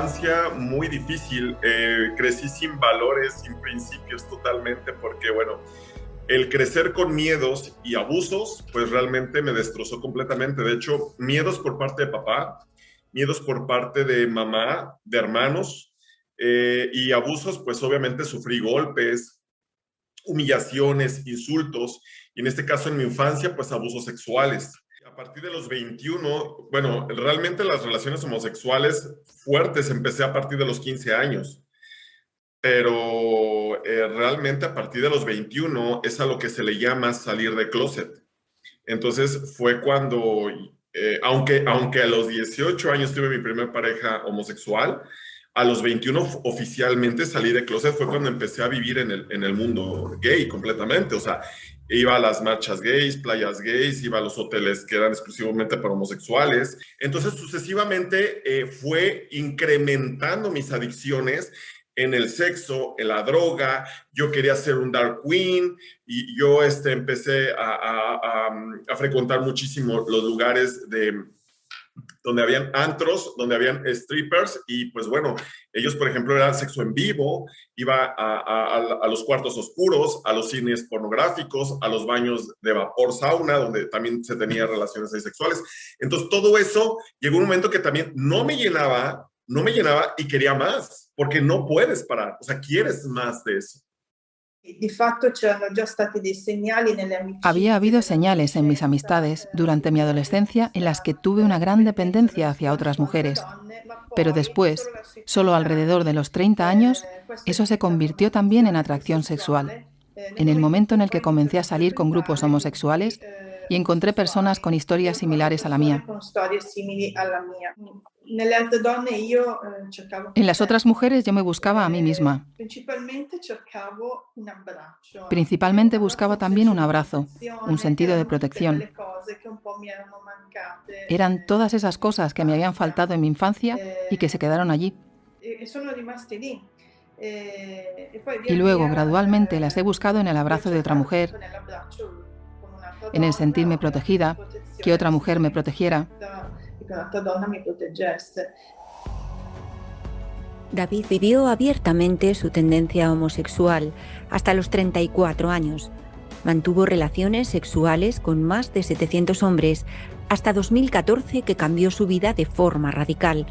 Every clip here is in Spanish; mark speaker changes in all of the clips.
Speaker 1: infancia muy difícil. Crecí sin valores, sin principios totalmente, porque bueno, el crecer con miedos y abusos, pues realmente me destrozó completamente. De hecho, miedos por parte de papá, miedos por parte de mamá, de hermanos, y abusos, pues obviamente sufrí golpes, humillaciones, insultos, y en este caso en mi infancia, pues abusos sexuales. A partir de los 21, bueno, realmente las relaciones homosexuales fuertes empecé a partir de los 15 años, pero realmente a partir de los 21 es a lo que se le llama salir de closet. Entonces fue cuando, aunque a los 18 años tuve mi primera pareja homosexual, a los 21 oficialmente salí de closet, fue cuando empecé a vivir en el mundo gay completamente. O sea, iba a las marchas gays, playas gays, iba a los hoteles que eran exclusivamente para homosexuales. Entonces, sucesivamente fue incrementando mis adicciones en el sexo, en la droga. Yo quería ser un dark queen y yo empecé a frecuentar muchísimo los lugares donde habían antros, donde habían strippers, y pues bueno, ellos por ejemplo eran sexo en vivo, iba a los cuartos oscuros, a los cines pornográficos, a los baños de vapor sauna, donde también se tenía relaciones sexuales. Entonces todo eso llegó un momento que también no me llenaba y quería más, porque no puedes parar, o sea, quieres más de eso.
Speaker 2: Había habido señales en mis amistades durante mi adolescencia en las que tuve una gran dependencia hacia otras mujeres, pero después, solo alrededor de los 30 años, eso se convirtió también en atracción sexual. En el momento en el que comencé a salir con grupos homosexuales y encontré personas con historias similares a la mía. En las otras mujeres yo me buscaba a mí misma. Principalmente buscaba también un abrazo, un sentido de protección. Eran todas esas cosas que me habían faltado en mi infancia y que se quedaron allí. Y luego, gradualmente, las he buscado en el abrazo de otra mujer, en el sentirme protegida, que otra mujer me protegiera.
Speaker 3: David vivió abiertamente su tendencia homosexual hasta los 34 años. Mantuvo relaciones sexuales con más de 700 hombres hasta 2014, que cambió su vida de forma radical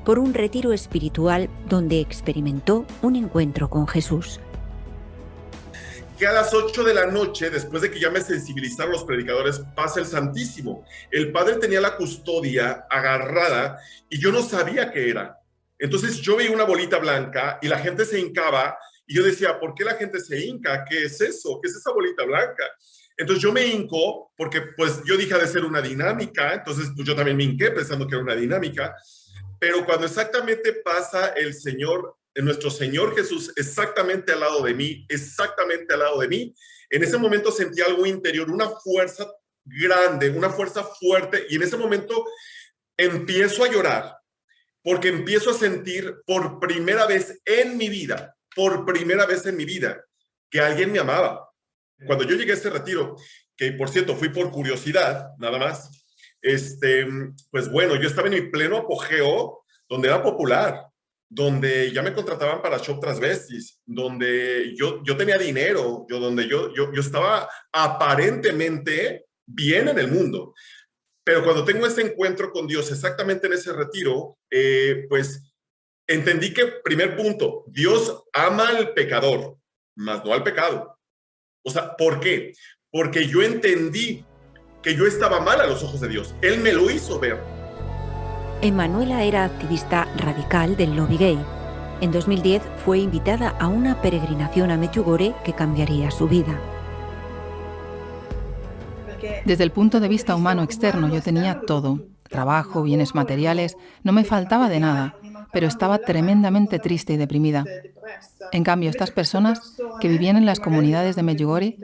Speaker 3: por un retiro espiritual donde experimentó un encuentro con Jesús.
Speaker 1: Que a las 8 de la noche, después de que ya me sensibilizaron los predicadores, pasa el Santísimo. El Padre tenía la custodia agarrada y yo no sabía qué era. Entonces yo veía una bolita blanca y la gente se hincaba y yo decía, ¿por qué la gente se hinca? ¿Qué es eso? ¿Qué es esa bolita blanca? Entonces yo me hinco porque pues yo dije de ser una dinámica, entonces pues yo también me hinqué pensando que era una dinámica, pero cuando exactamente pasa el Señor, nuestro Señor Jesús, exactamente al lado de mí, en ese momento sentí algo interior, una fuerza grande, una fuerza fuerte, y en ese momento empiezo a llorar, porque empiezo a sentir por primera vez en mi vida, que alguien me amaba. Cuando yo llegué a este retiro, que por cierto fui por curiosidad, nada más, pues bueno, yo estaba en mi pleno apogeo, donde era popular, donde ya me contrataban para show transvestis, donde yo tenía dinero, donde yo estaba aparentemente bien en el mundo. Pero cuando tengo ese encuentro con Dios, exactamente en ese retiro, pues entendí que, primer punto, Dios ama al pecador, más no al pecado. O sea, ¿por qué? Porque yo entendí que yo estaba mal a los ojos de Dios. Él me lo hizo ver.
Speaker 3: Emanuela era activista radical del lobby gay. En 2010 fue invitada a una peregrinación a Medjugorje que cambiaría su vida.
Speaker 2: Desde el punto de vista humano externo yo tenía todo. Trabajo, bienes materiales, no me faltaba de nada, pero estaba tremendamente triste y deprimida. En cambio, estas personas que vivían en las comunidades de Medjugorje,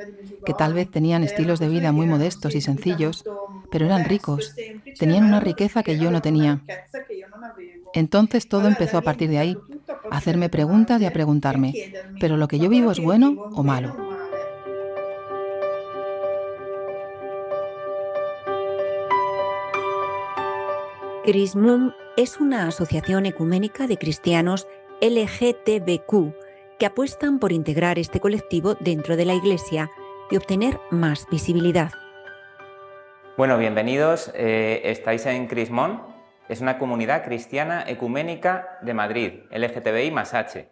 Speaker 2: que tal vez tenían estilos de vida muy modestos y sencillos, pero eran ricos, tenían una riqueza que yo no tenía. Entonces todo empezó a partir de ahí, a hacerme preguntas y a preguntarme, ¿pero lo que yo vivo es bueno o malo?
Speaker 3: Chris Moon es una asociación ecuménica de cristianos LGTBQ que apuestan por integrar este colectivo dentro de la Iglesia y obtener más visibilidad.
Speaker 4: Bueno, bienvenidos. Estáis en Crismón. Es una comunidad cristiana ecuménica de Madrid, LGTBI más H.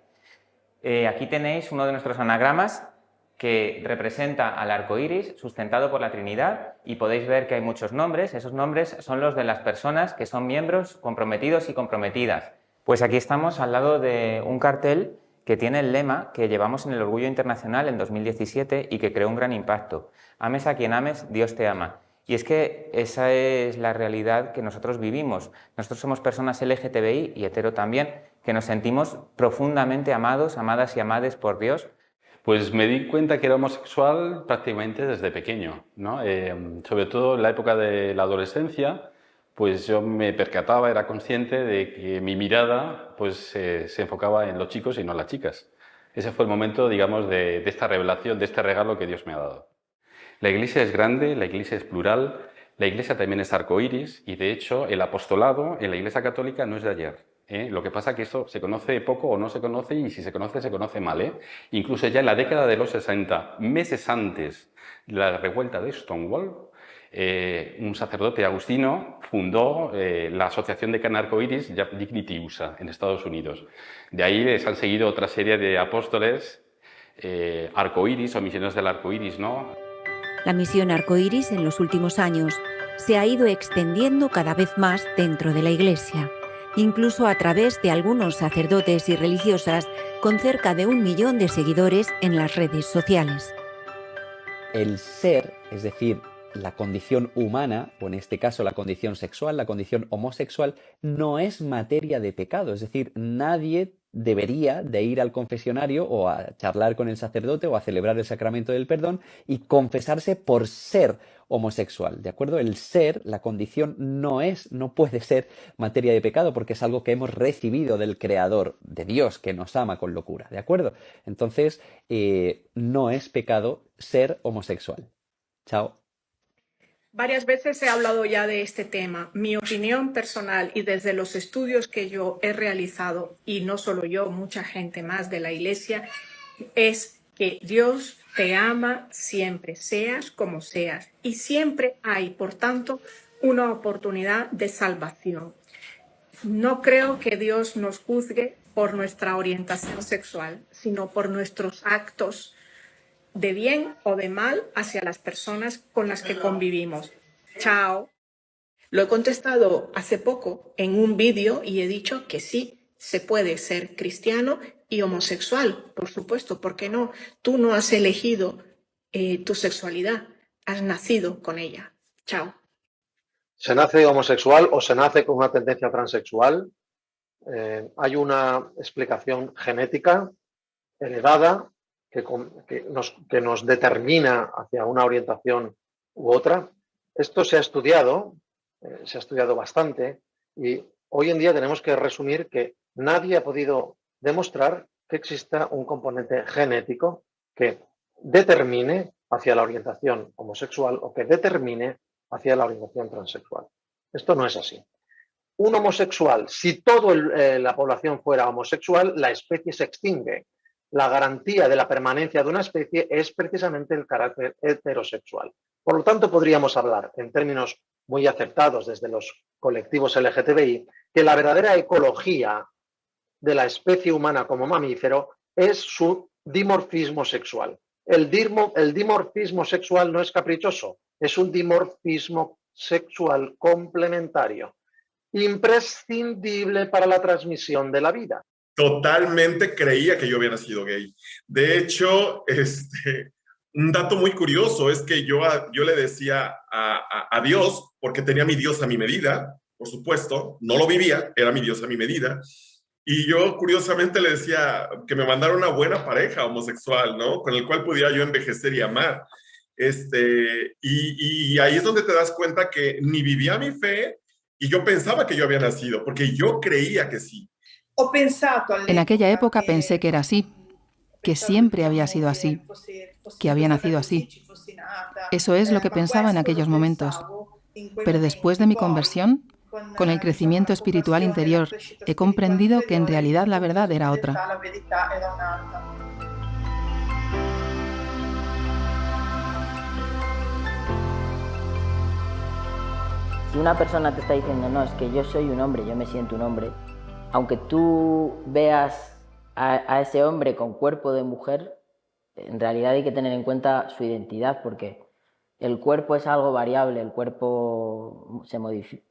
Speaker 4: Aquí tenéis uno de nuestros anagramas que representa al arco iris sustentado por la Trinidad, y podéis ver que hay muchos nombres. Esos nombres son los de las personas que son miembros comprometidos y comprometidas. Pues aquí estamos al lado de un cartel que tiene el lema que llevamos en el Orgullo Internacional en 2017 y que creó un gran impacto: ames a quien ames, Dios te ama. Y es que esa es la realidad que nosotros vivimos. Nosotros somos personas LGTBI y hetero también, que nos sentimos profundamente amados, amadas y amades por Dios.
Speaker 5: Pues me di cuenta que era homosexual prácticamente desde pequeño, ¿no? Sobre todo en la época de la adolescencia, pues yo me percataba, era consciente de que mi mirada pues, se enfocaba en los chicos y no en las chicas. Ese fue el momento, digamos, de esta revelación, de este regalo que Dios me ha dado. La Iglesia es grande, la Iglesia es plural, la Iglesia también es arcoíris, y de hecho el apostolado en la Iglesia Católica no es de ayer. Lo que pasa es que esto se conoce poco o no se conoce, y si se conoce mal. Incluso ya en la década de los 60, meses antes de la revuelta de Stonewall, un sacerdote agustino fundó la Asociación de Arcoíris Dignity USA en Estados Unidos. De ahí les han seguido otra serie de apóstoles arcoíris o misioneros del arcoíris, ¿no?
Speaker 3: La misión arcoíris en los últimos años se ha ido extendiendo cada vez más dentro de la Iglesia, incluso a través de algunos sacerdotes y religiosas con cerca de 1 millón de seguidores en las redes sociales.
Speaker 6: El ser, es decir, la condición humana, o en este caso la condición sexual, la condición homosexual, no es materia de pecado. Es decir, nadie debería de ir al confesionario o a charlar con el sacerdote o a celebrar el sacramento del perdón y confesarse por ser homosexual, ¿de acuerdo? El ser, la condición, no puede ser materia de pecado, porque es algo que hemos recibido del Creador, de Dios, que nos ama con locura, ¿de acuerdo? Entonces, no es pecado ser homosexual. Chao.
Speaker 7: Varias veces he hablado ya de este tema. Mi opinión personal, y desde los estudios que yo he realizado, y no solo yo, mucha gente más de la Iglesia, es que Dios te ama siempre, seas como seas, y siempre hay, por tanto, una oportunidad de salvación. No creo que Dios nos juzgue por nuestra orientación sexual, sino por nuestros actos de bien o de mal hacia las personas con las que convivimos. Chao. Lo he contestado hace poco en un vídeo y he dicho que sí, se puede ser cristiano y homosexual, por supuesto, ¿por qué no? Tú no has elegido tu sexualidad, has nacido con ella. Chao.
Speaker 8: ¿Se nace homosexual o se nace con una tendencia transexual? Hay una explicación genética heredada que nos determina hacia una orientación u otra. Esto se ha estudiado bastante, y hoy en día tenemos que resumir que nadie ha podido demostrar que exista un componente genético que determine hacia la orientación homosexual o que determine hacia la orientación transexual. Esto no es así. Un homosexual, si toda la población fuera homosexual, la especie se extingue. La garantía de la permanencia de una especie es precisamente el carácter heterosexual. Por lo tanto, podríamos hablar, en términos muy aceptados desde los colectivos LGTBI, que la verdadera ecología de la especie humana como mamífero es su dimorfismo sexual. El dimorfismo sexual no es caprichoso, es un dimorfismo sexual complementario, imprescindible para la transmisión de la vida.
Speaker 1: Totalmente creía que yo había nacido gay. De hecho, un dato muy curioso es que yo le decía a Dios, porque tenía mi Dios a mi medida, por supuesto, no lo vivía, era mi Dios a mi medida, y yo curiosamente le decía que me mandara una buena pareja homosexual, ¿no? Con el cual pudiera yo envejecer y amar. Y ahí es donde te das cuenta que ni vivía mi fe y yo pensaba que yo había nacido, porque yo creía que sí.
Speaker 2: En aquella época pensé que era así, que siempre había sido así, que había nacido así. Eso es lo que pensaba en aquellos momentos. Pero después de mi conversión, Con el crecimiento espiritual interior he comprendido que en realidad la verdad era otra.
Speaker 9: Si una persona te está diciendo, no, es que yo soy un hombre, yo me siento un hombre, aunque tú veas a ese hombre con cuerpo de mujer, en realidad hay que tener en cuenta su identidad, porque el cuerpo es algo variable, el cuerpo se modifica,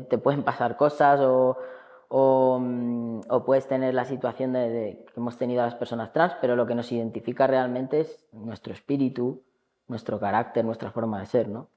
Speaker 9: te pueden pasar cosas o puedes tener la situación que hemos tenido a las personas trans, pero lo que nos identifica realmente es nuestro espíritu, nuestro carácter, nuestra forma de ser, ¿no?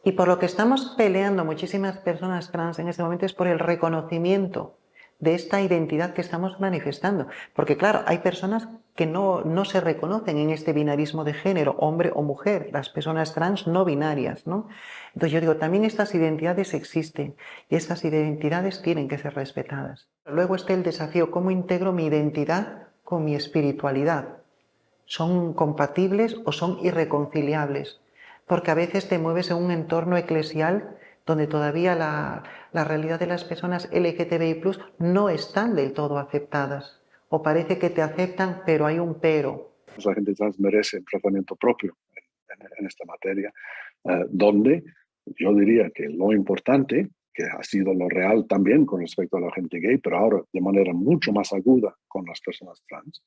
Speaker 10: Y por lo que estamos peleando muchísimas personas trans en este momento es por el reconocimiento de esta identidad que estamos manifestando. Porque claro, hay personas que no se reconocen en este binarismo de género, hombre o mujer, las personas trans no binarias, ¿no? Entonces yo digo, también estas identidades existen y estas identidades tienen que ser respetadas. Luego está el desafío, ¿cómo integro mi identidad con mi espiritualidad? ¿Son compatibles o son irreconciliables? Porque a veces te mueves en un entorno eclesial donde todavía la realidad de las personas LGTBI+ no están del todo aceptadas. O parece que te aceptan, pero hay un pero.
Speaker 11: La gente trans merece un tratamiento propio en esta materia, donde yo diría que lo importante, que ha sido lo real también con respecto a la gente gay, pero ahora de manera mucho más aguda con las personas trans,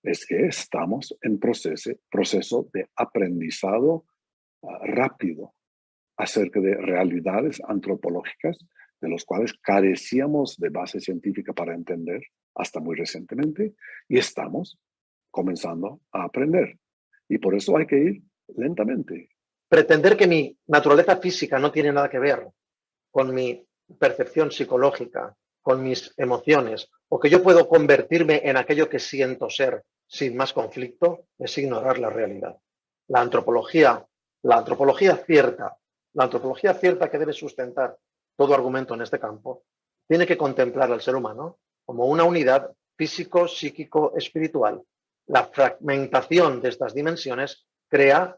Speaker 11: es que estamos en proceso de aprendizado rápido acerca de realidades antropológicas de los cuales carecíamos de base científica para entender hasta muy recientemente, y estamos comenzando a aprender. Y por eso hay que ir lentamente.
Speaker 8: Pretender que mi naturaleza física no tiene nada que ver con mi percepción psicológica, con mis emociones, o que yo puedo convertirme en aquello que siento ser sin más conflicto, es ignorar la realidad. La antropología cierta que debe sustentar todo argumento en este campo, tiene que contemplar al ser humano como una unidad físico, psíquico, espiritual. La fragmentación de estas dimensiones crea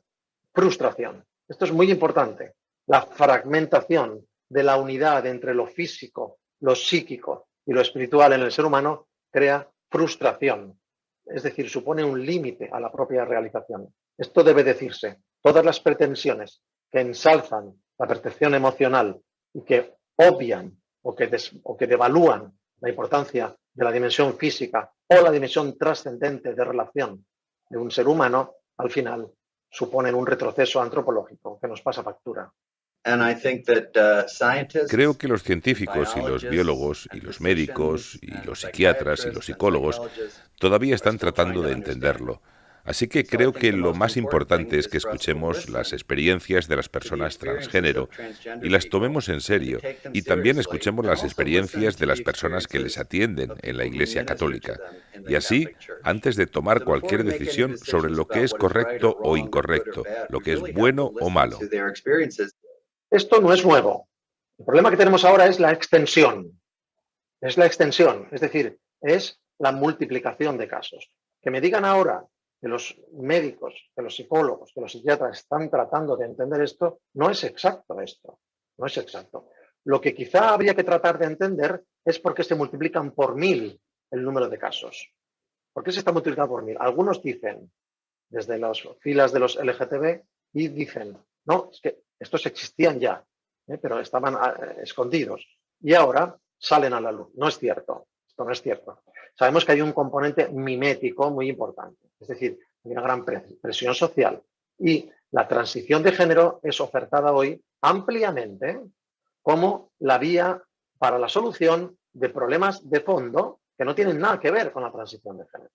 Speaker 8: frustración. Esto es muy importante. La fragmentación de la unidad entre lo físico, lo psíquico y lo espiritual en el ser humano crea frustración. Es decir, supone un límite a la propia realización. Esto debe decirse. Todas las pretensiones que ensalzan la percepción emocional y que obvian o que devalúan la importancia de la dimensión física o la dimensión trascendente de relación de un ser humano, al final suponen un retroceso antropológico que nos pasa factura.
Speaker 12: Creo que los científicos y los biólogos y los médicos y los psiquiatras y los psicólogos todavía están tratando de entenderlo. Así que creo que lo más importante es que escuchemos las experiencias de las personas transgénero y las tomemos en serio, y también escuchemos las experiencias de las personas que les atienden en la Iglesia Católica. Y así, antes de tomar cualquier decisión sobre lo que es correcto o incorrecto, lo que es bueno o malo.
Speaker 8: Esto no es nuevo. El problema que tenemos ahora es la extensión. Es la extensión, es decir, es la multiplicación de casos. Que me digan ahora que los médicos, que los psicólogos, que los psiquiatras están tratando de entender esto, no es exacto esto. No es exacto. Lo que quizá habría que tratar de entender es por qué se multiplican por 1000 el número de casos. ¿Por qué se está multiplicando por 1000? Algunos dicen, desde las filas de los LGTB, y dicen, no, es que estos existían ya, pero estaban escondidos. Y ahora salen a la luz. No es cierto. Esto no es cierto. Sabemos que hay un componente mimético muy importante. Es decir, hay una gran presión social. Y la transición de género es ofertada hoy ampliamente como la vía para la solución de problemas de fondo que no tienen nada que ver con la transición de género.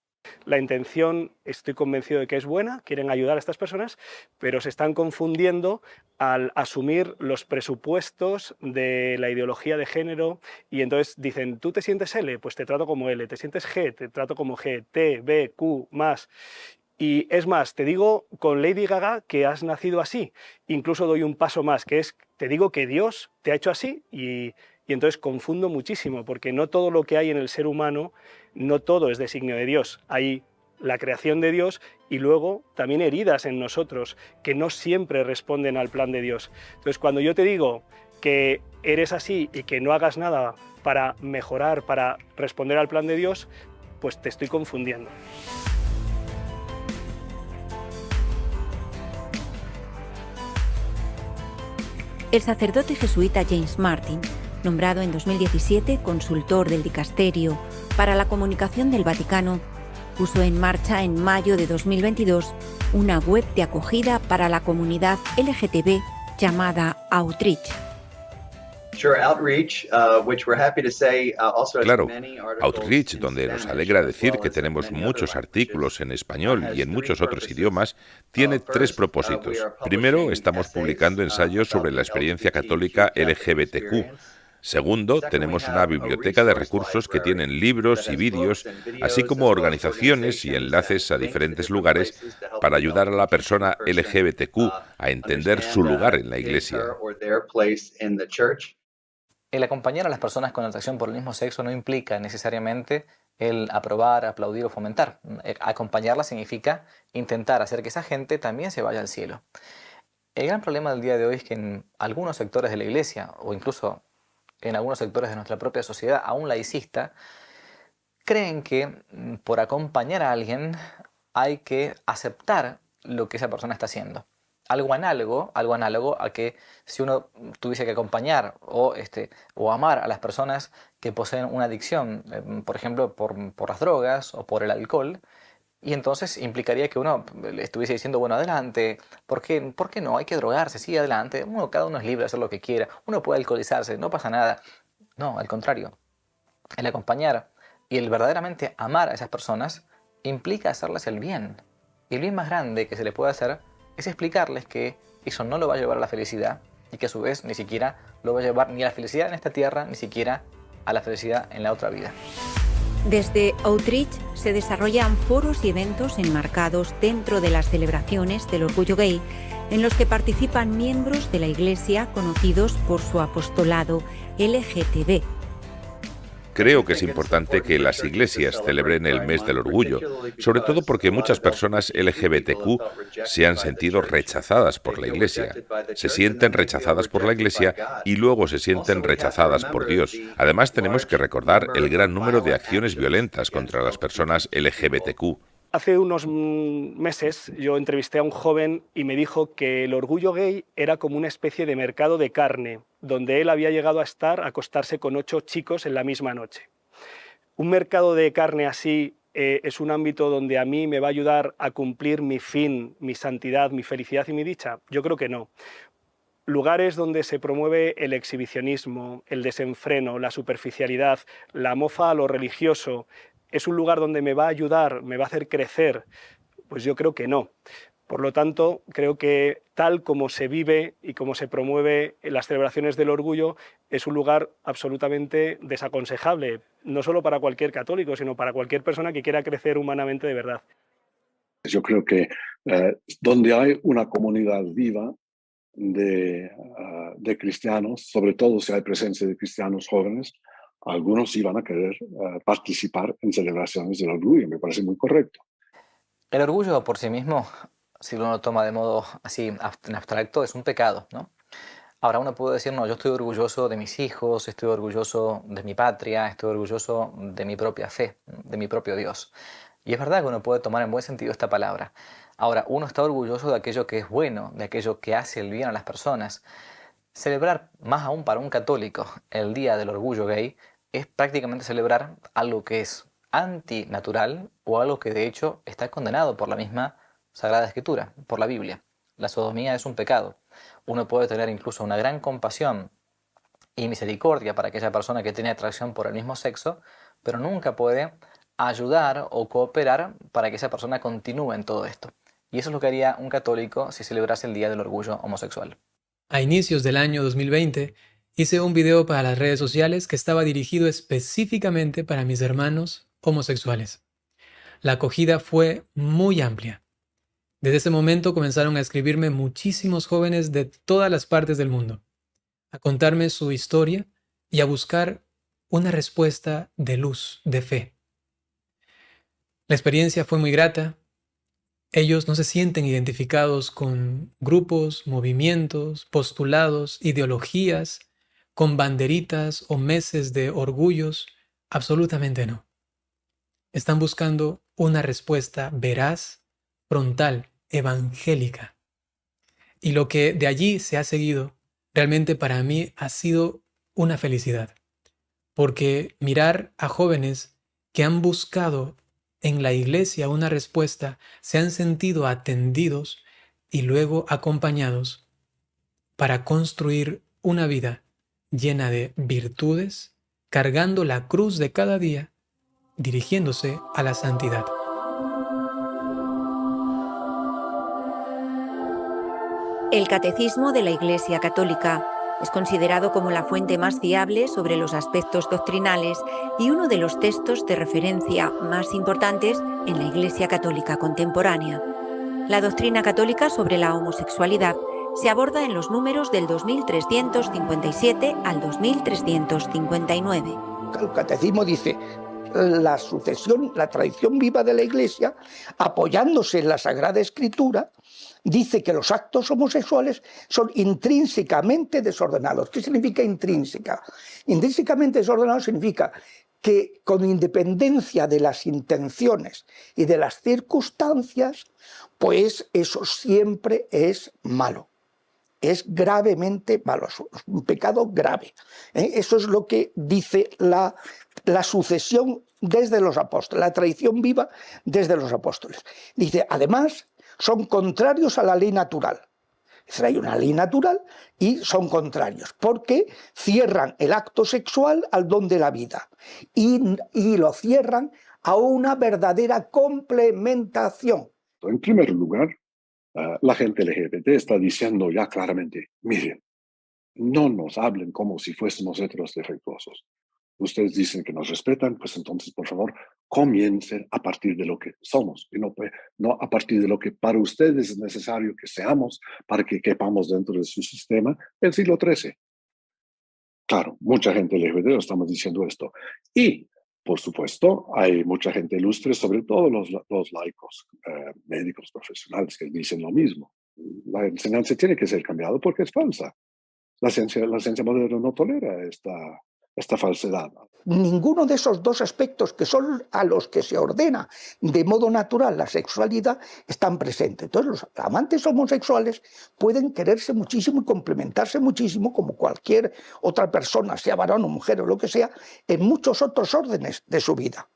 Speaker 13: La intención, estoy convencido de que es buena, quieren ayudar a estas personas, pero se están confundiendo al asumir los presupuestos de la ideología de género y entonces dicen, ¿tú te sientes L? Pues te trato como L, ¿te sientes G? Te trato como G, T, B, Q, más. Y es más, te digo con Lady Gaga que has nacido así. Incluso doy un paso más, que es, te digo que Dios te ha hecho así y entonces confundo muchísimo, porque no todo lo que hay en el ser humano, no todo es designio de Dios. Hay la creación de Dios y luego también heridas en nosotros que no siempre responden al plan de Dios. Entonces, cuando yo te digo que eres así y que no hagas nada para mejorar, para responder al plan de Dios, pues te estoy confundiendo.
Speaker 3: El sacerdote jesuita James Martin, nombrado en 2017 consultor del Dicasterio para la Comunicación del Vaticano, puso en marcha en mayo de 2022 una web de acogida para la comunidad LGTB llamada Outreach.
Speaker 12: Claro, Outreach, donde nos alegra decir que tenemos muchos artículos en español y en muchos otros idiomas, tiene tres propósitos. Primero, estamos publicando ensayos sobre la experiencia católica LGBTQ. Segundo, tenemos una biblioteca de recursos que tienen libros y vídeos, así como organizaciones y enlaces a diferentes lugares para ayudar a la persona LGBTQ a entender su lugar en la Iglesia.
Speaker 14: El acompañar a las personas con atracción por el mismo sexo no implica necesariamente el aprobar, aplaudir o fomentar. Acompañarla significa intentar hacer que esa gente también se vaya al cielo. El gran problema del día de hoy es que en algunos sectores de la Iglesia, o incluso en algunos sectores de nuestra propia sociedad, aún laicista, creen que por acompañar a alguien hay que aceptar lo que esa persona está haciendo. Algo análogo a que si uno tuviese que acompañar o amar a las personas que poseen una adicción, por ejemplo, por las drogas o por el alcohol, y entonces implicaría que uno le estuviese diciendo, bueno, adelante, ¿por qué no? Hay que drogarse, sí, adelante, cada uno es libre de hacer lo que quiera, uno puede alcoholizarse, no pasa nada. No, al contrario, el acompañar y el verdaderamente amar a esas personas implica hacerles el bien. Y el bien más grande que se le puede hacer es explicarles que eso no lo va a llevar a la felicidad y que a su vez ni siquiera lo va a llevar ni a la felicidad en esta tierra, ni siquiera a la felicidad en la otra vida.
Speaker 3: Desde Outreach se desarrollan foros y eventos enmarcados dentro de las celebraciones del orgullo gay, en los que participan miembros de la Iglesia conocidos por su apostolado LGTB.
Speaker 12: Creo que es importante que las iglesias celebren el mes del orgullo, sobre todo porque muchas personas LGBTQ se han sentido rechazadas por la Iglesia. Se sienten rechazadas por la Iglesia y luego se sienten rechazadas por Dios. Además, tenemos que recordar el gran número de acciones violentas contra las personas LGBTQ.
Speaker 13: Hace unos meses yo entrevisté a un joven y me dijo que el orgullo gay era como una especie de mercado de carne, donde él había llegado a acostarse con 8 chicos en la misma noche. Un mercado de carne así es un ámbito donde a mí me va a ayudar a cumplir mi fin, mi santidad, mi felicidad y mi dicha. Yo creo que no. Lugares donde se promueve el exhibicionismo, el desenfreno, la superficialidad, la mofa a lo religioso, ¿es un lugar donde me va a ayudar, me va a hacer crecer? Pues yo creo que no. Por lo tanto, creo que tal como se vive y como se promueve en las celebraciones del orgullo, es un lugar absolutamente desaconsejable, no solo para cualquier católico, sino para cualquier persona que quiera crecer humanamente de verdad.
Speaker 11: Yo creo que donde hay una comunidad viva de cristianos, sobre todo si hay presencia de cristianos jóvenes, algunos sí van a querer participar en celebraciones del orgullo. Me parece muy correcto.
Speaker 14: El orgullo por sí mismo, si uno lo toma de modo así en abstracto, es un pecado, ¿no? Ahora uno puede decir, no, yo estoy orgulloso de mis hijos, estoy orgulloso de mi patria, estoy orgulloso de mi propia fe, de mi propio Dios. Y es verdad que uno puede tomar en buen sentido esta palabra. Ahora, uno está orgulloso de aquello que es bueno, de aquello que hace el bien a las personas. Celebrar, más aún para un católico, el Día del Orgullo Gay, es prácticamente celebrar algo que es antinatural o algo que de hecho está condenado por la misma Sagrada Escritura, por la Biblia. La sodomía es un pecado. Uno puede tener incluso una gran compasión y misericordia para aquella persona que tiene atracción por el mismo sexo, pero nunca puede ayudar o cooperar para que esa persona continúe en todo esto. Y eso es lo que haría un católico si celebrase el Día del Orgullo Homosexual.
Speaker 15: A inicios del año 2020, hice un video para las redes sociales que estaba dirigido específicamente para mis hermanos homosexuales. La acogida fue muy amplia. Desde ese momento comenzaron a escribirme muchísimos jóvenes de todas las partes del mundo, a contarme su historia y a buscar una respuesta de luz, de fe. La experiencia fue muy grata. Ellos no se sienten identificados con grupos, movimientos, postulados, ideologías con banderitas o meses de orgullos, absolutamente no. Están buscando una respuesta veraz, frontal, evangélica. Y lo que de allí se ha seguido, realmente para mí ha sido una felicidad. Porque mirar a jóvenes que han buscado en la iglesia una respuesta, se han sentido atendidos y luego acompañados para construir una vida llena de virtudes, cargando la cruz de cada día, dirigiéndose a la santidad.
Speaker 3: El Catecismo de la Iglesia Católica es considerado como la fuente más fiable sobre los aspectos doctrinales y uno de los textos de referencia más importantes en la Iglesia Católica contemporánea. La doctrina católica sobre la homosexualidad se aborda en los números del 2357 al 2359.
Speaker 16: El Catecismo dice: la sucesión, la tradición viva de la Iglesia, apoyándose en la Sagrada Escritura, dice que los actos homosexuales son intrínsecamente desordenados. ¿Qué significa intrínseca? Intrínsecamente desordenado significa que, con independencia de las intenciones y de las circunstancias, pues eso siempre es malo. Es gravemente malo, es un pecado grave. Eso es lo que dice la sucesión desde los apóstoles, la tradición viva desde los apóstoles. Dice, además, son contrarios a la ley natural. Es decir, hay una ley natural y son contrarios, porque cierran el acto sexual al don de la vida y lo cierran a una verdadera complementación.
Speaker 11: En primer lugar, la gente LGBT está diciendo ya claramente: miren, no nos hablen como si fuésemos heteros defectuosos. Ustedes dicen que nos respetan, pues entonces, por favor, comiencen a partir de lo que somos y no a partir de lo que para ustedes es necesario que seamos para que quepamos dentro de su sistema del siglo XIII. Claro, mucha gente LGBT estamos diciendo esto. Y, por supuesto, hay mucha gente ilustre, sobre todo los laicos, médicos profesionales, que dicen lo mismo. La enseñanza tiene que ser cambiada porque es falsa. La ciencia moderna no tolera esta falsedad.
Speaker 16: Ninguno de esos dos aspectos, que son a los que se ordena de modo natural la sexualidad, están presentes. Entonces los amantes homosexuales pueden quererse muchísimo y complementarse muchísimo como cualquier otra persona, sea varón o mujer o lo que sea, en muchos otros órdenes de su vida.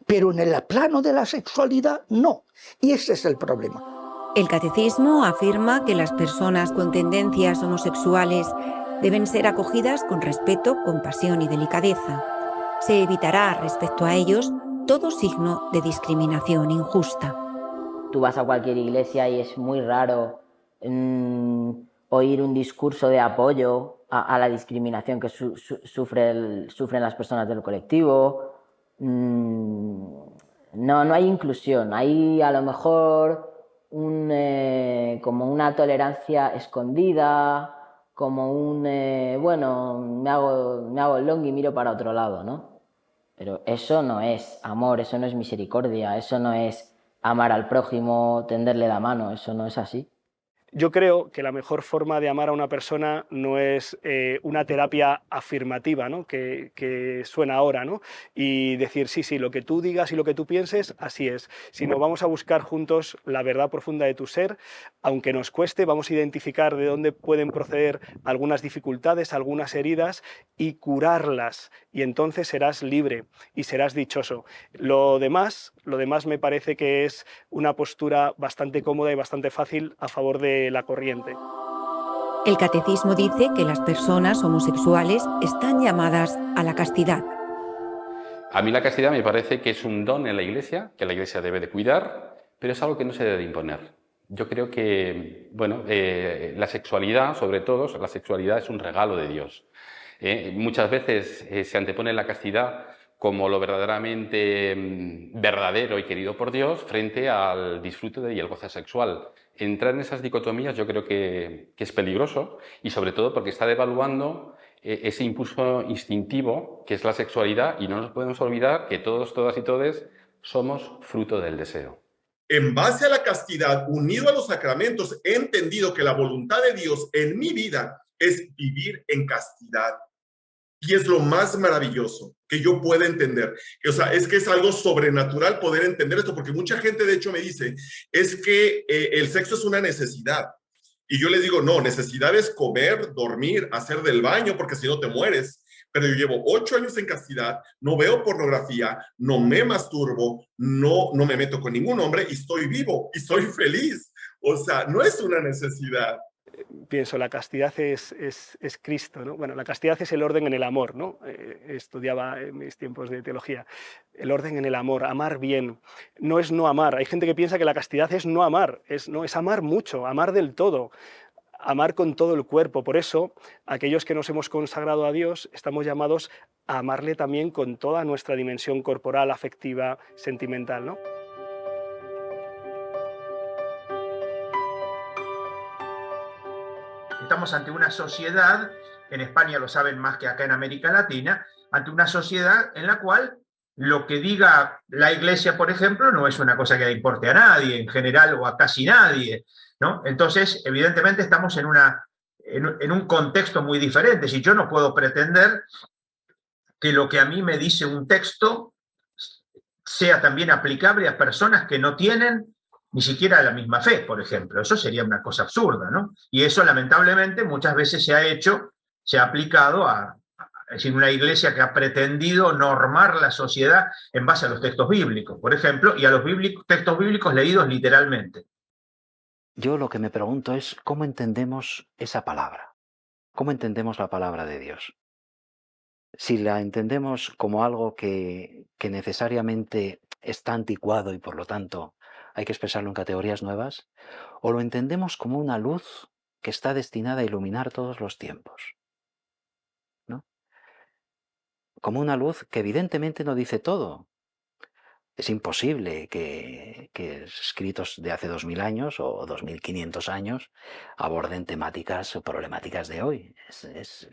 Speaker 16: Pero en el plano de la sexualidad no. Y ese es el problema.
Speaker 3: El Catecismo afirma que las personas con tendencias homosexuales deben ser acogidas con respeto, compasión y delicadeza. Se evitará respecto a ellos todo signo de discriminación injusta.
Speaker 9: Tú vas a cualquier iglesia y es muy raro oír un discurso de apoyo a la discriminación que sufren las personas del colectivo. No hay inclusión. Hay a lo mejor como una tolerancia escondida, como bueno, me hago el long y miro para otro lado, ¿no? Pero eso no es amor, eso no es misericordia, eso no es amar al prójimo, tenderle la mano, eso no es así.
Speaker 13: Yo creo que la mejor forma de amar a una persona no es una terapia afirmativa, ¿no? que suena ahora, ¿no? Y decir, sí, lo que tú digas y lo que tú pienses, así es. Sino vamos a buscar juntos la verdad profunda de tu ser, aunque nos cueste, vamos a identificar de dónde pueden proceder algunas dificultades, algunas heridas y curarlas. Y entonces serás libre y serás dichoso. Lo demás me parece que es una postura bastante cómoda y bastante fácil a favor de la corriente.
Speaker 3: El Catecismo dice que las personas homosexuales están llamadas a la castidad.
Speaker 5: A mí la castidad me parece que es un don en la Iglesia, que la Iglesia debe de cuidar, pero es algo que no se debe de imponer. Yo creo que, bueno, la sexualidad, sobre todo, la sexualidad es un regalo de Dios. Muchas veces se antepone la castidad como lo verdaderamente verdadero y querido por Dios frente al disfrute y el goce sexual. Entrar en esas dicotomías yo creo que es peligroso, y sobre todo porque está devaluando ese impulso instintivo que es la sexualidad, y no nos podemos olvidar que todos, todas y todes somos fruto del deseo.
Speaker 1: En base a la castidad, unido a los sacramentos, he entendido que la voluntad de Dios en mi vida es vivir en castidad. Y es lo más maravilloso que yo pueda entender. O sea, es que es algo sobrenatural poder entender esto, porque mucha gente de hecho me dice, es que el sexo es una necesidad. Y yo les digo, no, necesidad es comer, dormir, hacer del baño, porque si no te mueres. Pero yo llevo 8 años en castidad, no veo pornografía, no me masturbo, no me meto con ningún hombre y estoy vivo y soy feliz. O sea, no es una necesidad.
Speaker 13: Pienso, la castidad es Cristo, ¿no? Bueno, la castidad es el orden en el amor, ¿no? Estudiaba en mis tiempos de teología. El orden en el amor, amar bien. No es no amar. Hay gente que piensa que la castidad es no amar. No, es amar mucho, amar del todo. Amar con todo el cuerpo. Por eso, aquellos que nos hemos consagrado a Dios, estamos llamados a amarle también con toda nuestra dimensión corporal, afectiva, sentimental, ¿no?
Speaker 17: Estamos ante una sociedad, en España lo saben más que acá en América Latina, ante una sociedad en la cual lo que diga la Iglesia, por ejemplo, no es una cosa que le importe a nadie, en general, o a casi nadie, ¿no? Entonces, evidentemente estamos en un contexto muy diferente. Si yo no puedo pretender que lo que a mí me dice un texto sea también aplicable a personas que no tienen ni siquiera la misma fe, por ejemplo. Eso sería una cosa absurda, ¿no? Y eso, lamentablemente, muchas veces se ha aplicado es decir, una iglesia que ha pretendido normar la sociedad en base a los textos bíblicos, por ejemplo, y a los textos bíblicos leídos literalmente.
Speaker 18: Yo lo que me pregunto es cómo entendemos esa palabra, cómo entendemos la palabra de Dios. Si la entendemos como algo que necesariamente está anticuado y por lo tanto hay que expresarlo en categorías nuevas, o lo entendemos como una luz que está destinada a iluminar todos los tiempos, ¿no? Como una luz que evidentemente no dice todo. Es imposible que escritos de hace 2000 años o 2500 años aborden temáticas o problemáticas de hoy. Es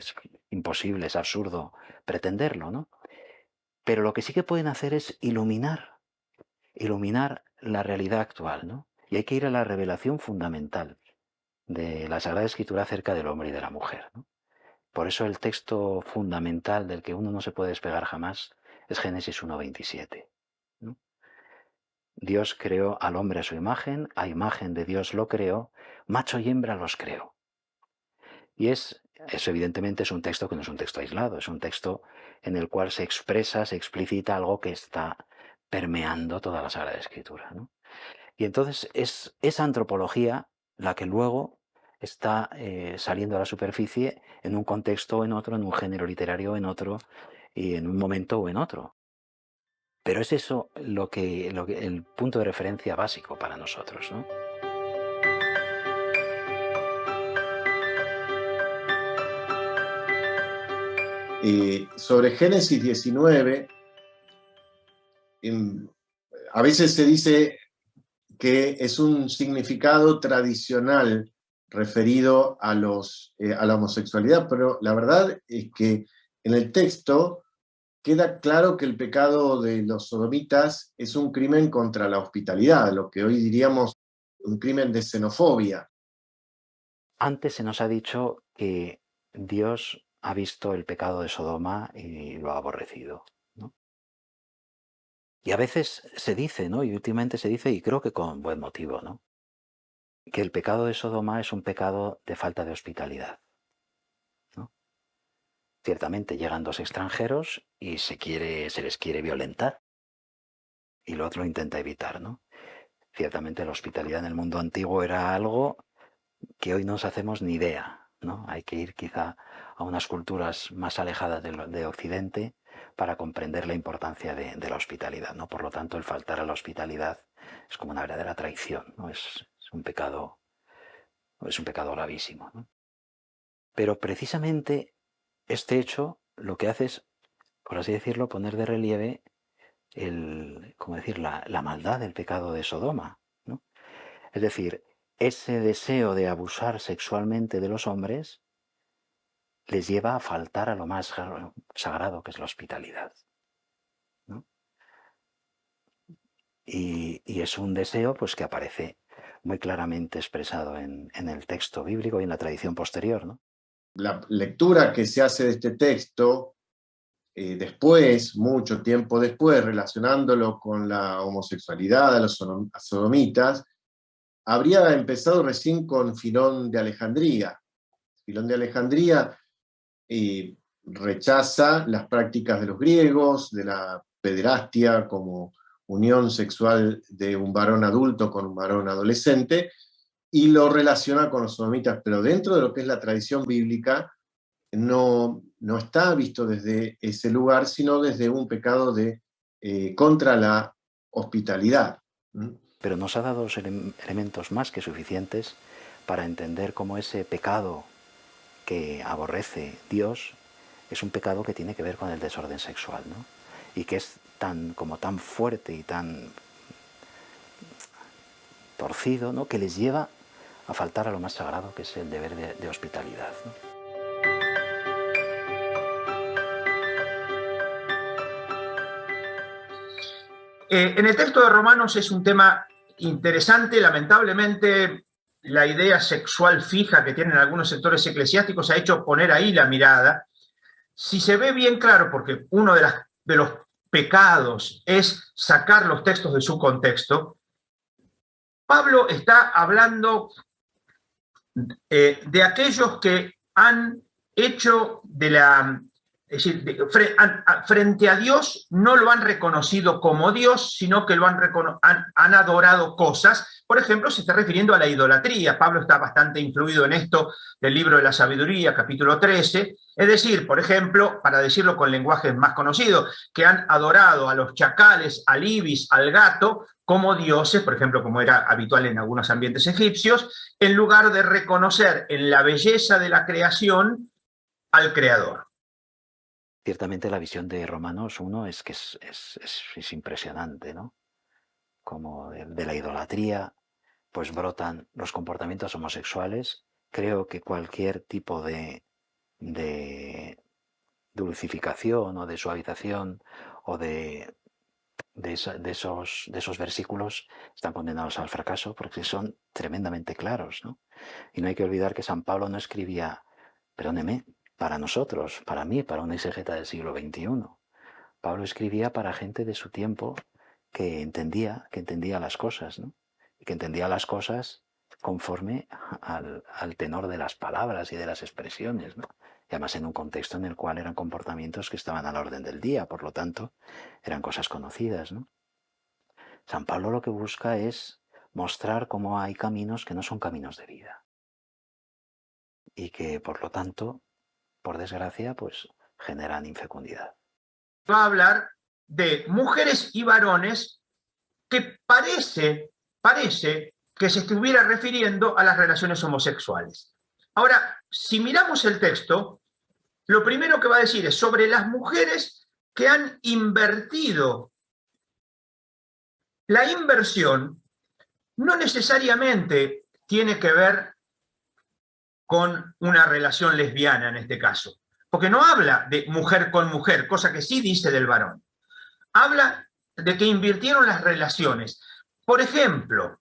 Speaker 18: imposible, es absurdo pretenderlo, ¿no? Pero lo que sí que pueden hacer es iluminar la realidad actual, ¿no? Y hay que ir a la revelación fundamental de la Sagrada Escritura acerca del hombre y de la mujer, ¿no? Por eso el texto fundamental del que uno no se puede despegar jamás es Génesis 1:27. Dios creó al hombre a su imagen, a imagen de Dios lo creó, macho y hembra los creó. Y eso evidentemente es un texto que no es un texto aislado, es un texto en el cual se expresa, se explicita algo que está permeando toda la Sagrada Escritura, ¿no? Y entonces es esa antropología la que luego está saliendo a la superficie en un contexto o en otro, en un género literario o en otro, y en un momento o en otro. Pero es eso el punto de referencia básico para nosotros, ¿no?
Speaker 19: Sobre Génesis 19, a veces se dice que es un significado tradicional referido a la homosexualidad, pero la verdad es que en el texto queda claro que el pecado de los sodomitas es un crimen contra la hospitalidad, lo que hoy diríamos un crimen de xenofobia.
Speaker 18: Antes se nos ha dicho que Dios ha visto el pecado de Sodoma y lo ha aborrecido, ¿no? Y a veces se dice, ¿no? Y últimamente se dice, y creo que con buen motivo, ¿no?, que el pecado de Sodoma es un pecado de falta de hospitalidad, ¿no? Ciertamente llegan dos extranjeros y se les quiere violentar y el otro intenta evitar, ¿no? Ciertamente la hospitalidad en el mundo antiguo era algo que hoy no nos hacemos ni idea, ¿no? Hay que ir quizá a unas culturas más alejadas de Occidente para comprender la importancia de la hospitalidad, ¿no? Por lo tanto, el faltar a la hospitalidad es como una verdadera traición, ¿no? Es un pecado gravísimo, ¿no? Pero precisamente este hecho lo que hace es, por así decirlo, poner de relieve la maldad del pecado de Sodoma, ¿no? Es decir, ese deseo de abusar sexualmente de los hombres les lleva a faltar a lo más sagrado, que es la hospitalidad, ¿no? Y es un deseo, pues, que aparece muy claramente expresado en el texto bíblico y en la tradición posterior, ¿no?
Speaker 19: la lectura que se hace de este texto después, mucho tiempo después, relacionándolo con la homosexualidad de los sodomitas, habría empezado recién con Filón de Alejandría. Filón de Alejandría rechaza las prácticas de los griegos, de la pederastia como unión sexual de un varón adulto con un varón adolescente, y lo relaciona con los sodomitas, pero dentro de lo que es la tradición bíblica no está visto desde ese lugar, sino desde un pecado contra la hospitalidad.
Speaker 18: Pero nos ha dado elementos más que suficientes para entender cómo ese pecado que aborrece Dios es un pecado que tiene que ver con el desorden sexual, ¿no? Y que es tan fuerte y tan torcido, ¿no?, que les lleva a faltar a lo más sagrado, que es el deber de hospitalidad, ¿no?
Speaker 17: En el texto de Romanos es un tema interesante. Lamentablemente, la idea sexual fija que tienen algunos sectores eclesiásticos ha hecho poner ahí la mirada. Si se ve bien claro, porque uno de los pecados es sacar los textos de su contexto, Pablo está hablando de aquellos que han hecho es decir, frente a Dios no lo han reconocido como Dios, sino que han adorado cosas. Por ejemplo, se está refiriendo a la idolatría. Pablo está bastante influido en esto del libro de la sabiduría, capítulo 13. Es decir, por ejemplo, para decirlo con lenguaje más conocido, que han adorado a los chacales, al ibis, al gato, como dioses, por ejemplo, como era habitual en algunos ambientes egipcios, en lugar de reconocer en la belleza de la creación al Creador.
Speaker 18: Ciertamente la visión de Romanos 1 es que es impresionante, ¿no? Como de la idolatría pues brotan los comportamientos homosexuales. Creo que cualquier tipo de dulcificación o de suavización o de esos versículos están condenados al fracaso porque son tremendamente claros, ¿no? Y no hay que olvidar que San Pablo no escribía, perdóneme, para nosotros, para mí, para un exégeta del siglo XXI. Pablo escribía para gente de su tiempo que entendía las cosas, ¿no? Y que entendía las cosas conforme al tenor de las palabras y de las expresiones, ¿no? Y además en un contexto en el cual eran comportamientos que estaban a la orden del día, por lo tanto, eran cosas conocidas, ¿no? San Pablo lo que busca es mostrar cómo hay caminos que no son caminos de vida. Y que, por lo tanto, por desgracia, pues generan infecundidad.
Speaker 17: Va a hablar de mujeres y varones que parece que se estuviera refiriendo a las relaciones homosexuales. Ahora, si miramos el texto, lo primero que va a decir es sobre las mujeres que han invertido. La inversión no necesariamente tiene que ver con una relación lesbiana en este caso, porque no habla de mujer con mujer, cosa que sí dice del varón. Habla de que invirtieron las relaciones. Por ejemplo,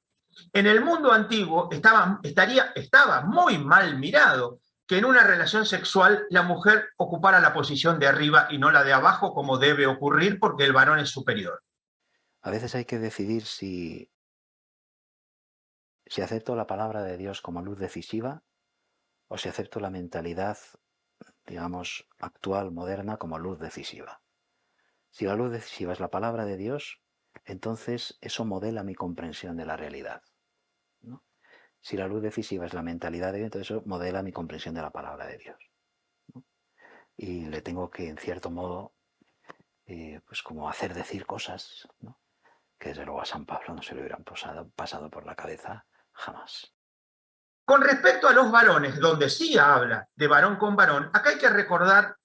Speaker 17: en el mundo antiguo estaba muy mal mirado que en una relación sexual la mujer ocupara la posición de arriba y no la de abajo, como debe ocurrir porque el varón es superior.
Speaker 18: A veces hay que decidir si acepto la palabra de Dios como luz decisiva o si acepto la mentalidad, digamos, actual, moderna, como luz decisiva. Si la luz decisiva es la palabra de Dios, entonces eso modela mi comprensión de la realidad, ¿no? Si la luz decisiva es la mentalidad de Dios, entonces eso modela mi comprensión de la palabra de Dios, ¿no? Y le tengo que, en cierto modo, pues como hacer decir cosas, ¿no?, que desde luego a San Pablo no se le hubieran pasado por la cabeza jamás.
Speaker 17: Con respecto a los varones, donde sí habla de varón con varón, acá hay que recordar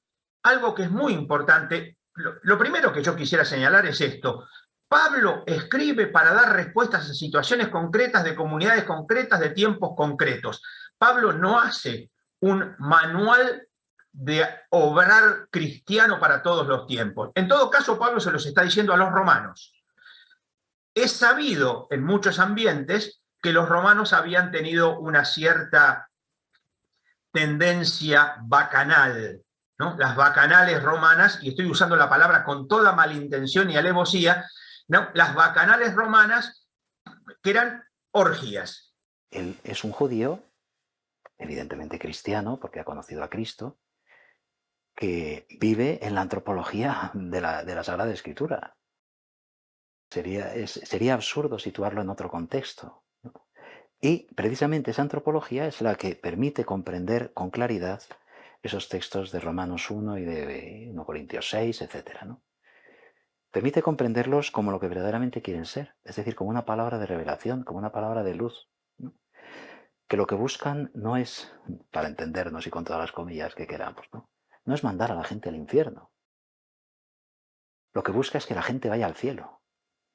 Speaker 17: algo que es muy importante. Lo primero que yo quisiera señalar es esto. Pablo escribe para dar respuestas a situaciones concretas, de comunidades concretas, de tiempos concretos. Pablo no hace un manual de obrar cristiano para todos los tiempos. En todo caso, Pablo se los está diciendo a los romanos. Es sabido en muchos ambientes que los romanos habían tenido una cierta tendencia bacanal, ¿no? Las bacanales romanas, y estoy usando la palabra con toda malintención y alevosía, ¿no? Las bacanales romanas que eran orgías.
Speaker 18: Él es un judío, evidentemente cristiano, porque ha conocido a Cristo, que vive en la antropología de la Sagrada Escritura. Sería absurdo situarlo en otro contexto, ¿no? Y precisamente esa antropología es la que permite comprender con claridad esos textos de Romanos 1 y de 1 Corintios 6, etc., ¿no? Permite comprenderlos como lo que verdaderamente quieren ser, es decir, como una palabra de revelación, como una palabra de luz, ¿no? Que lo que buscan no es, para entendernos y con todas las comillas que queramos, no es mandar a la gente al infierno. Lo que busca es que la gente vaya al cielo.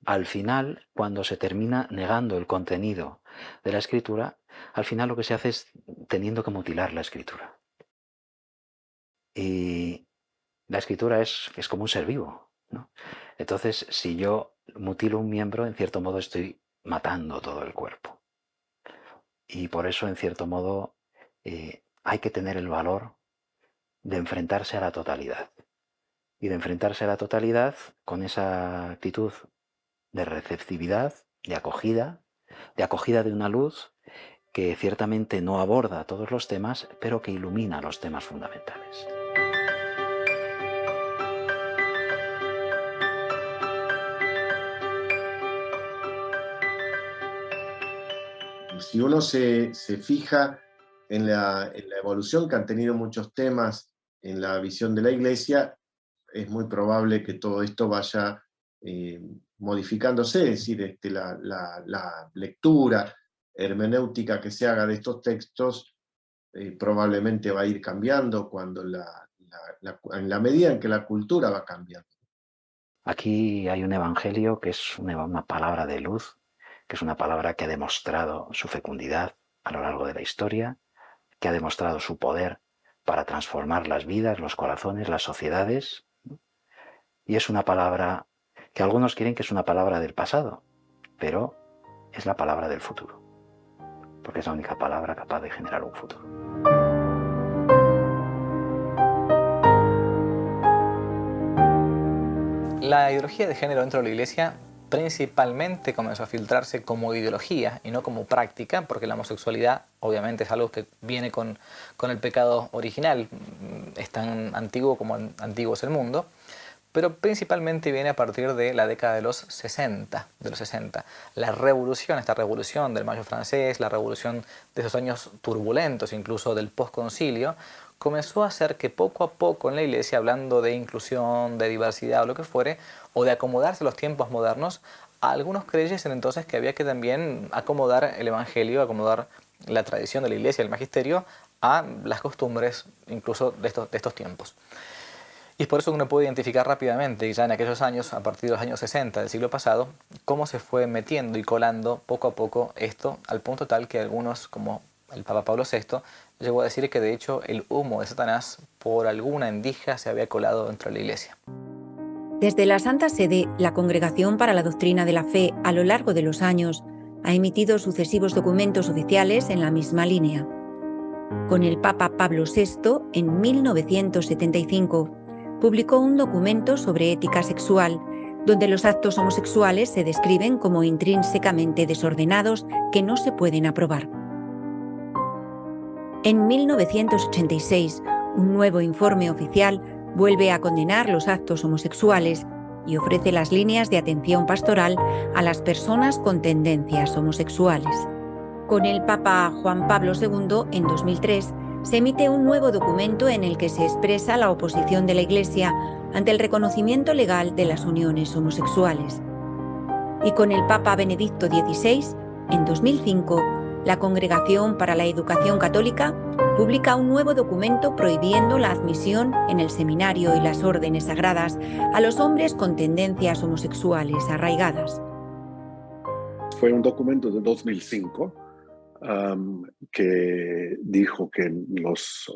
Speaker 18: Al final, cuando se termina negando el contenido de la Escritura, al final lo que se hace es teniendo que mutilar la Escritura. Y la Escritura es como un ser vivo, ¿no? Entonces, si yo mutilo un miembro, en cierto modo estoy matando todo el cuerpo. Y por eso, en cierto modo, hay que tener el valor de enfrentarse a la totalidad. Y de enfrentarse a la totalidad con esa actitud de receptividad, de acogida de una luz que ciertamente no aborda todos los temas, pero que ilumina los temas fundamentales.
Speaker 19: Si uno se fija en la evolución que han tenido muchos temas en la visión de la Iglesia, es muy probable que todo esto vaya modificándose, es decir, la lectura hermenéutica que se haga de estos textos probablemente va a ir cambiando en la medida en que la cultura va cambiando.
Speaker 18: Aquí hay un evangelio que es una palabra de luz, que es una palabra que ha demostrado su fecundidad a lo largo de la historia, que ha demostrado su poder para transformar las vidas, los corazones, las sociedades, y es una palabra que algunos quieren que es una palabra del pasado, pero es la palabra del futuro, porque es la única palabra capaz de generar un futuro.
Speaker 14: La ideología de género dentro de la Iglesia principalmente comenzó a filtrarse como ideología y no como práctica, porque la homosexualidad obviamente es algo que viene con el pecado original, es tan antiguo como antiguo es el mundo, pero principalmente viene a partir de la década de los 60. La revolución, esta revolución del Mayo francés, la revolución de esos años turbulentos, incluso del posconcilio, comenzó a hacer que poco a poco en la Iglesia, hablando de inclusión, de diversidad o lo que fuere, o de acomodarse a los tiempos modernos, algunos creyesen entonces que había que también acomodar el Evangelio, acomodar la tradición de la Iglesia, el magisterio, a las costumbres incluso de estos tiempos. Y es por eso que uno puede identificar rápidamente, ya en aquellos años, a partir de los años 60 del siglo pasado, cómo se fue metiendo y colando poco a poco esto, al punto tal que algunos, como el Papa Pablo VI, llegó a decir que de hecho el humo de Satanás por alguna endija se había colado dentro de la Iglesia.
Speaker 3: Desde la Santa Sede, la Congregación para la Doctrina de la Fe, a lo largo de los años, ha emitido sucesivos documentos oficiales en la misma línea. Con el Papa Pablo VI, en 1975, publicó un documento sobre ética sexual, donde los actos homosexuales se describen como intrínsecamente desordenados que no se pueden aprobar. En 1986, un nuevo informe oficial vuelve a condenar los actos homosexuales y ofrece las líneas de atención pastoral a las personas con tendencias homosexuales. Con el Papa Juan Pablo II, en 2003, se emite un nuevo documento en el que se expresa la oposición de la Iglesia ante el reconocimiento legal de las uniones homosexuales. Y con el Papa Benedicto XVI, en 2005, la Congregación para la Educación Católica publica un nuevo documento prohibiendo la admisión en el seminario y las órdenes sagradas a los hombres con tendencias homosexuales arraigadas.
Speaker 11: Fue un documento de 2005 que dijo que los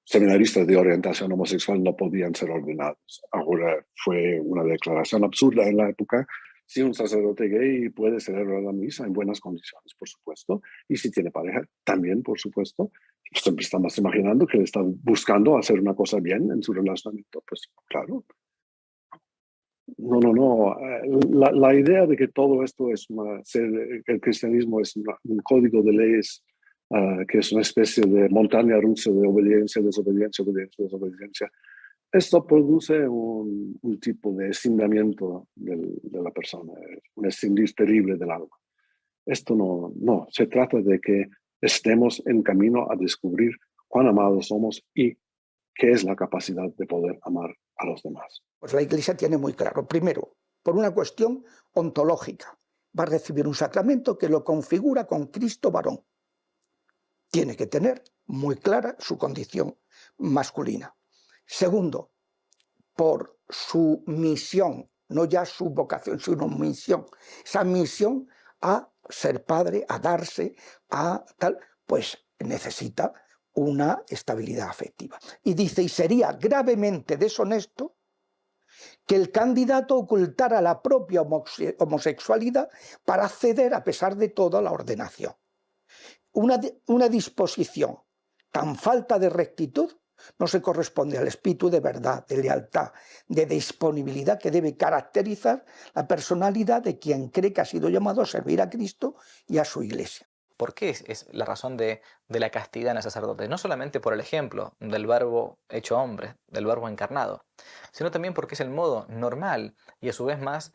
Speaker 11: seminaristas de orientación homosexual no podían ser ordenados. Ahora fue una declaración absurda en la época. Si un sacerdote gay puede celebrar la misa en buenas condiciones, por supuesto, y si tiene pareja, también, por supuesto, siempre estamos imaginando que está buscando hacer una cosa bien en su relacionamiento. Pues claro. No. La idea de que todo esto es que el cristianismo es un código de leyes, que es una especie de montaña rusa de obediencia, desobediencia, obediencia, desobediencia, esto produce un tipo de escindamiento de la persona, un escindir terrible del alma. Esto no, se trata de que estemos en camino a descubrir cuán amados somos y qué es la capacidad de poder amar a los demás.
Speaker 16: Pues la Iglesia tiene muy claro, primero, por una cuestión ontológica, va a recibir un sacramento que lo configura con Cristo varón. Tiene que tener muy clara su condición masculina. Segundo, por su misión, no ya su vocación, sino misión. Esa misión a ser padre, a darse, a tal, pues necesita una estabilidad afectiva. Y dice, y sería gravemente deshonesto que el candidato ocultara la propia homosexualidad para acceder, a pesar de todo, a la ordenación. Una disposición tan falta de rectitud no se corresponde al espíritu de verdad, de lealtad, de disponibilidad que debe caracterizar la personalidad de quien cree que ha sido llamado a servir a Cristo y a su Iglesia.
Speaker 14: ¿Por qué es la razón de la castidad en el sacerdote? No solamente por el ejemplo del verbo hecho hombre, del verbo encarnado, sino también porque es el modo normal y a su vez más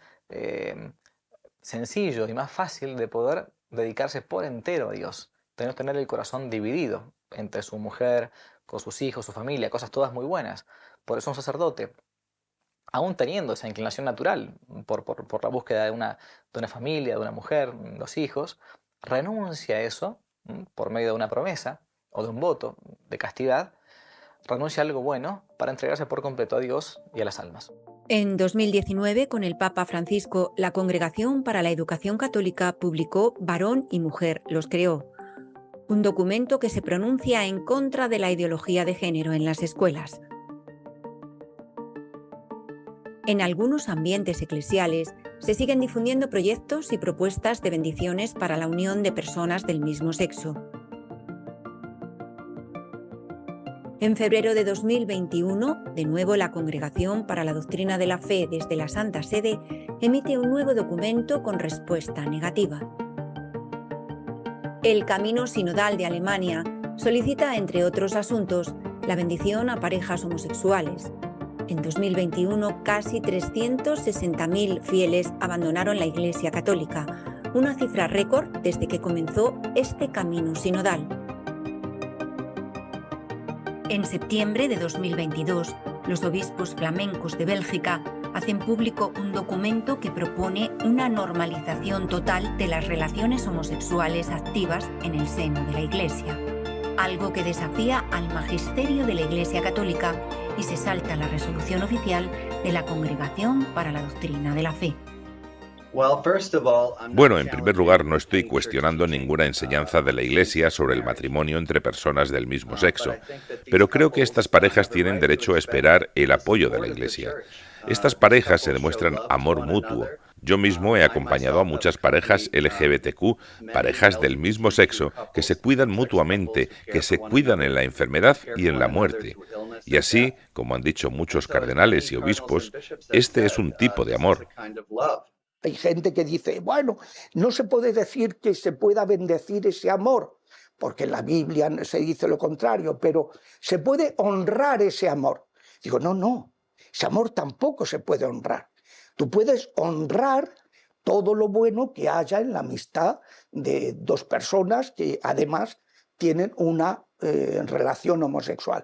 Speaker 14: sencillo y más fácil de poder dedicarse por entero a Dios, de no tener el corazón dividido entre su mujer, con sus hijos, su familia, cosas todas muy buenas. Por eso un sacerdote, aún teniendo esa inclinación natural por la búsqueda de una familia, de una mujer, los hijos, renuncia a eso por medio de una promesa o de un voto de castidad, renuncia a algo bueno para entregarse por completo a Dios y a las almas.
Speaker 3: En 2019, con el Papa Francisco, la Congregación para la Educación Católica publicó Varón y Mujer los creó, un documento que se pronuncia en contra de la ideología de género en las escuelas. En algunos ambientes eclesiales se siguen difundiendo proyectos y propuestas de bendiciones para la unión de personas del mismo sexo. En febrero de 2021, de nuevo la Congregación para la Doctrina de la Fe desde la Santa Sede emite un nuevo documento con respuesta negativa. El Camino Sinodal de Alemania solicita, entre otros asuntos, la bendición a parejas homosexuales. En 2021, casi 360.000 fieles abandonaron la Iglesia Católica, una cifra récord desde que comenzó este camino sinodal. En septiembre de 2022, los obispos flamencos de Bélgica hacen público un documento que propone una normalización total de las relaciones homosexuales activas en el seno de la Iglesia, algo que desafía al magisterio de la Iglesia Católica y se salta la resolución oficial de la Congregación para la Doctrina de la Fe.
Speaker 12: Bueno, en primer lugar, no estoy cuestionando ninguna enseñanza de la Iglesia sobre el matrimonio entre personas del mismo sexo, pero creo que estas parejas tienen derecho a esperar el apoyo de la Iglesia. Estas parejas se demuestran amor mutuo. Yo mismo he acompañado a muchas parejas LGBTQ, parejas del mismo sexo, que se cuidan mutuamente, que se cuidan en la enfermedad y en la muerte. Y así, como han dicho muchos cardenales y obispos, este es un tipo de amor.
Speaker 16: Hay gente que dice, bueno, no se puede decir que se pueda bendecir ese amor, porque en la Biblia se dice lo contrario, pero se puede honrar ese amor. Digo, no, ese amor tampoco se puede honrar. Tú puedes honrar todo lo bueno que haya en la amistad de dos personas que además tienen una relación homosexual.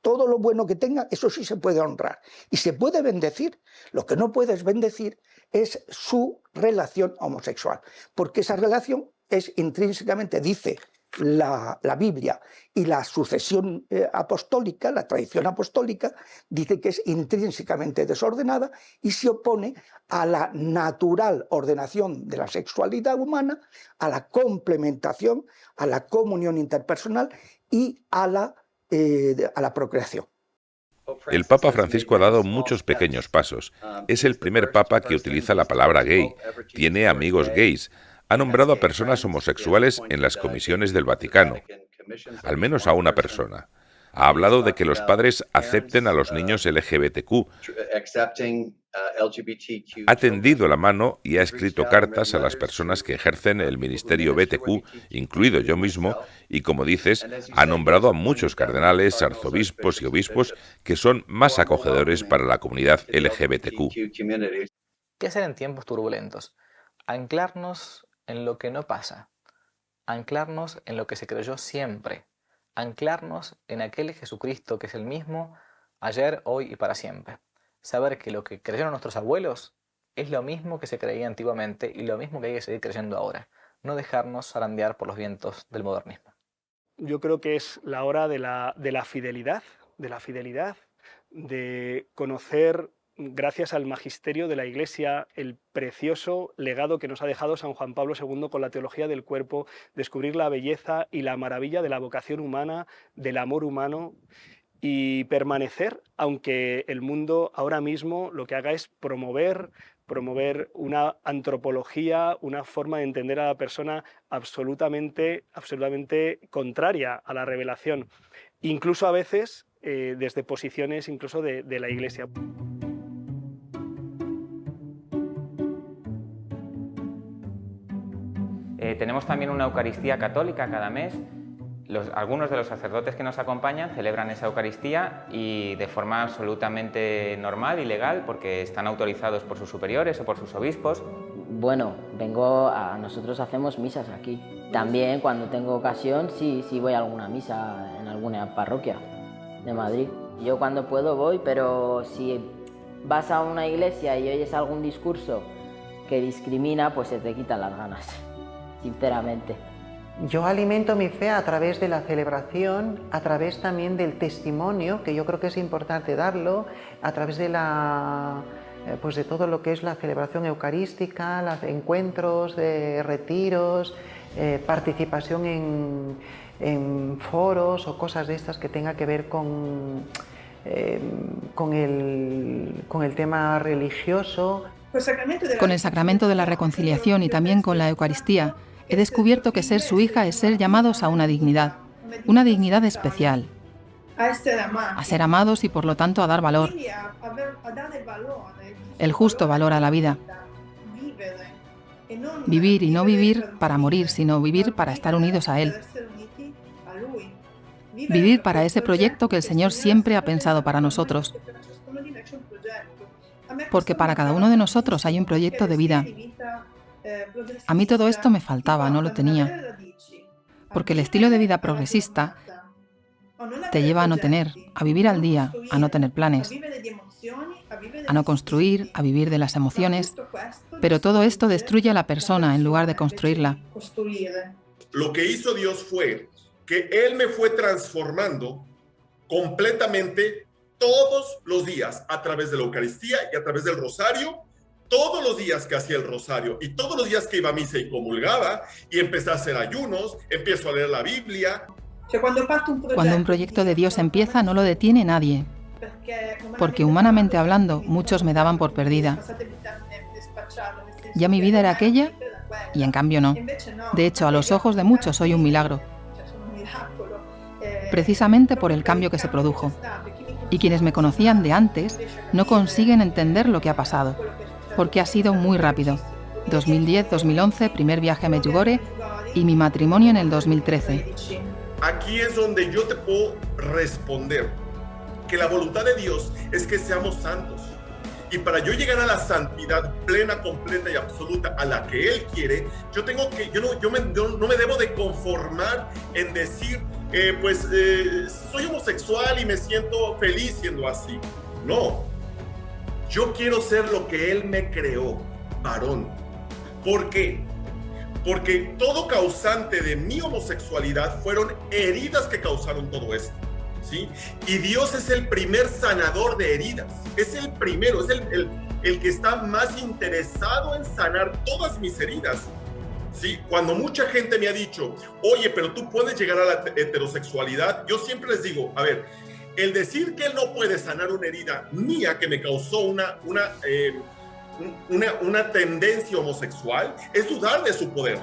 Speaker 16: Todo lo bueno que tengan, eso sí se puede honrar. Y se puede bendecir. Lo que no puedes bendecir es su relación homosexual, porque esa relación es intrínsecamente, dice la Biblia, y la sucesión apostólica, la tradición apostólica, dice que es intrínsecamente desordenada y se opone a la natural ordenación de la sexualidad humana, a la complementación, a la comunión interpersonal y a la procreación.
Speaker 12: El Papa Francisco ha dado muchos pequeños pasos. Es el primer papa que utiliza la palabra gay. Tiene amigos gays. Ha nombrado a personas homosexuales en las comisiones del Vaticano. al menos a una persona. Ha hablado de que los padres acepten a los niños LGBTQ. Ha tendido la mano y ha escrito cartas a las personas que ejercen el ministerio BTQ, incluido yo mismo, y como dices, ha nombrado a muchos cardenales, arzobispos y obispos que son más acogedores para la comunidad LGBTQ.
Speaker 14: ¿Qué hacer en tiempos turbulentos? Anclarnos en lo que no pasa. Anclarnos en lo que se creyó siempre. Anclarnos en aquel Jesucristo que es el mismo ayer, hoy y para siempre. Saber que lo que creyeron nuestros abuelos es lo mismo que se creía antiguamente y lo mismo que hay que seguir creyendo ahora. No dejarnos zarandear por los vientos del modernismo.
Speaker 13: Yo creo que es la hora de la fidelidad, de conocer, gracias al magisterio de la Iglesia, el precioso legado que nos ha dejado San Juan Pablo II con la teología del cuerpo, descubrir la belleza y la maravilla de la vocación humana, del amor humano, y permanecer, aunque el mundo ahora mismo lo que haga es promover una antropología, una forma de entender a la persona absolutamente contraria a la revelación, incluso a veces desde posiciones incluso de la Iglesia.
Speaker 4: Tenemos también una Eucaristía católica cada mes. Algunos de los sacerdotes que nos acompañan celebran esa Eucaristía y de forma absolutamente normal y legal, porque están autorizados por sus superiores o por sus obispos.
Speaker 9: Bueno, nosotros hacemos misas aquí. También cuando tengo ocasión sí voy a alguna misa en alguna parroquia de Madrid. Yo cuando puedo voy, pero si vas a una iglesia y oyes algún discurso que discrimina, pues se te quitan las ganas, sinceramente.
Speaker 10: Yo alimento mi fe a través de la celebración, a través también del testimonio, que yo creo que es importante darlo, a través de pues de todo lo que es la celebración eucarística, los encuentros, de retiros, participación en foros o cosas de estas que tenga que ver con el tema religioso.
Speaker 2: Con el sacramento de la reconciliación y también con la Eucaristía, he descubierto que ser su hija es ser llamados a una dignidad especial, a ser amados y por lo tanto a dar valor, el justo valor a la vida. Vivir y no vivir para morir, sino vivir para estar unidos a Él. Vivir para ese proyecto que el Señor siempre ha pensado para nosotros. Porque para cada uno de nosotros hay un proyecto de vida. A mí todo esto me faltaba, no lo tenía. Porque el estilo de vida progresista te lleva a no tener, a vivir al día, a no tener planes, a no construir, a vivir de las emociones. Pero todo esto destruye a la persona en lugar de construirla.
Speaker 1: Lo que hizo Dios fue que Él me fue transformando completamente todos los días a través de la Eucaristía y a través del rosario. Todos los días que hacía el rosario y todos los días que iba a misa y comulgaba y empecé a hacer ayunos, empiezo a leer la Biblia.
Speaker 2: Cuando un proyecto de Dios empieza, no lo detiene nadie. Porque humanamente hablando, muchos me daban por perdida. Ya mi vida era aquella y en cambio no. De hecho, a los ojos de muchos soy un milagro. Precisamente por el cambio que se produjo. Y quienes me conocían de antes no consiguen entender lo que ha pasado. Porque ha sido muy rápido. 2010-2011, primer viaje a Medjugorje y mi matrimonio en el 2013.
Speaker 1: Aquí es donde yo te puedo responder que la voluntad de Dios es que seamos santos. Y para yo llegar a la santidad plena, completa y absoluta a la que Él quiere, yo no me debo de conformar en decir, soy homosexual y me siento feliz siendo así. No. Yo quiero ser lo que Él me creó, varón. ¿Por qué? Porque todo causante de mi homosexualidad fueron heridas que causaron todo esto, ¿sí? Y Dios es el primer sanador de heridas. Es el primero, es el que está más interesado en sanar todas mis heridas, ¿sí? Cuando mucha gente me ha dicho, oye, pero tú puedes llegar a la heterosexualidad, yo siempre les digo, a ver, el decir que Él no puede sanar una herida mía que me causó una tendencia homosexual es dudar de su poder.